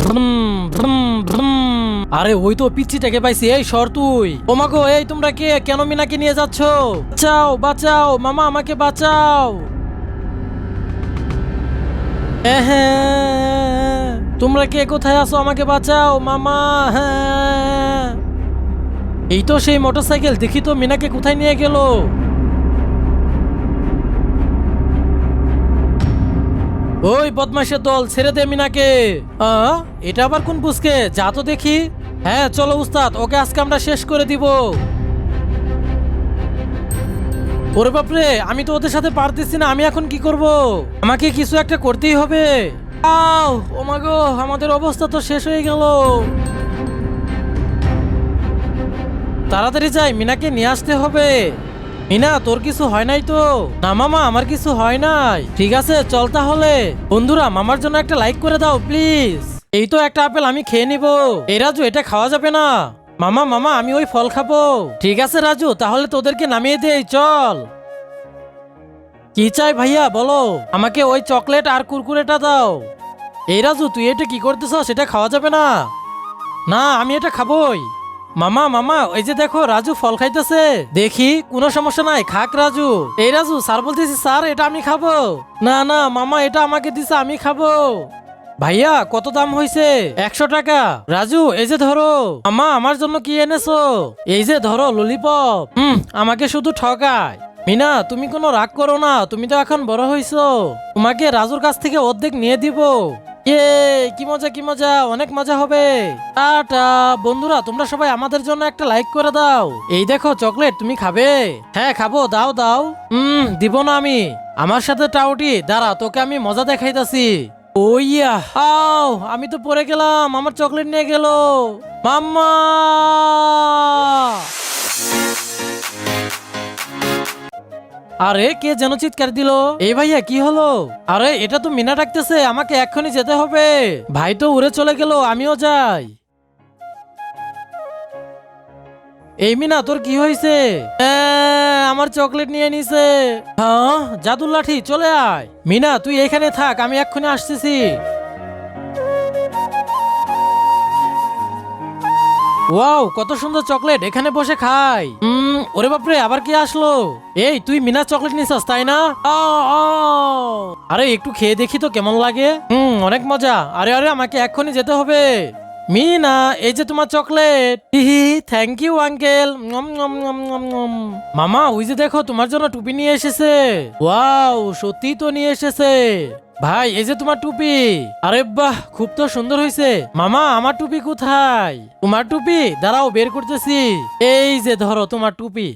Vroom vroom vroom. আরে ওই তো পিচ্চিটাকে পাইছি। এই সর তুই। ওমাগো, এই তোমরা কে? কেন মিনাকে নিয়ে যাচ্ছ? বাঁচাও বাঁচাও মামা, আমাকে বাঁচাও। হ্যাঁ, তোমরা কে কোথায় আছো? আমাকে বাঁচাও মামা। হ্যাঁ, এই তো সেই মোটরসাইকেল। দেখি তো মিনাকে কোথায় নিয়ে গেল। ওই বদমাশের দল, ছেড়ে দে মিনাকে। এটা আবার কোন পুচকে? যা তো দেখি। হ্যাঁ চলো উস্তাদ, ওকে আজকে আমরা শেষ করে দিব। ওরে বাপরে, আমি তো ওদের সাথে পারতেছি না। আমি এখন কি করব? আমাকে কিছু একটা করতেই হবে। আও ও মা গো, আমাদের অবস্থা তো শেষ হয়ে গেল। তাড়াতাড়ি যাই, মিনাকে নিয়ে আসতে হবে। মিনা, তোর কিছু হয় নাই তো? না মামা, আমার কিছু হয় নাই। ঠিক আছে চল তাহলে। বন্ধুরা, মামার জন্য একটা লাইক করে দাও প্লিজ। এই তো একটা আপেল আমি খেয়ে নিব। এই রাজু, এটা খাওয়া যাবে না। মামা মামা, আমি ওই ফল খাবো। ঠিক আছে রাজু, তাহলে তোদেরকে নামিয়ে দেই, চল। কি চাই ভাইয়া বলো? আমাকে ওই চকলেট আর কুরকুরেটা দাও। এই রাজু, তুই এটা কি করতেছ? সেটা খাওয়া যাবে না। না, আমি এটা খাবোই। মামা মামা, ওই যে দেখো রাজু ফল খাইতেছে। দেখি, কোনো সমস্যা নাই, খাক রাজু। এই রাজু, স্যার বলতেছি স্যার, এটা আমি খাবো। না না মামা, এটা আমাকে দিছে, আমি খাবো। ভাইয়া কত দাম হয়েছে? 100 টাকা। রাজু, এই যে ধরো। মামা, আমার জন্য কি এনেছো? এই যে ধরো ললিপপ। আমাকে শুধু ঠকায়। মিনা, তুমি কোনো রাগ করো না, তুমি তো এখন বড় হইছো। তোমাকে রাজুর কাছ থেকে অর্ধেক নিয়ে দিব। ইয়ে, কি মজা কি মজা, অনেক মজা হবে। টাটা। বন্ধুরা, তোমরা সবাই আমাদের জন্য একটা লাইক করে দাও। এই দেখো চকলেট, তুমি খাবে? হ্যাঁ খাবো, দাও দাও। দিব না আমি। আমার সাথে টাউটি, দাঁড়া, তোকে আমি মজা দেখাইতাছি। ও ইয়া, আও, আমি তো পড়ে গেলাম, আমার চকলেট নিয়ে গেল। মাম্মা। আরে কে যেন চিৎকার দিল? এই ভাইয়া, কি হলো? আরে এটা তো মিনা ডাকতেছে, আমাকে এক্ষুনি যেতে হবে। ভাই তো উড়ে চলে গেল, আমিও যাই। এই মিনা, তোর কি হয়েছে? আমার চকলেট নিয়ে নিছে। হ্যাঁ, জাদুর লাঠি, চলে আয়। মিনা, তুই এখানে থাক, আমি এক্ষুনি আসতেছি। ওয়াও, কত সুন্দর চকলেট, এখানে বসে খাই। ওরে বাপরে, আবার কি আসলো? এই তুই মিনা চকলেট নিছস তাই না? আরে একটু খেয়ে দেখি তো কেমন লাগে। অনেক মজা। আরে আরে, আমাকে এক্ষুনি যেতে হবে। মিনা, এই যে তোমার চকলেট। হিহি, থ্যাংক ইউ আঙ্কেল। মামা, ওই যে দেখো, তোমার জন্য টুপি নিয়ে এসেছে। ওয়াও, সত্যি তো নিয়ে এসেছে। ভাই, এই যে তোমার টুপি। আরে বাহ, খুব তো সুন্দর হয়েছে। মামা, আমার টুপি কোথায়? তোমার টুপি দাঁড়াও, বের করতেছি। এই যে ধরো তোমার টুপি।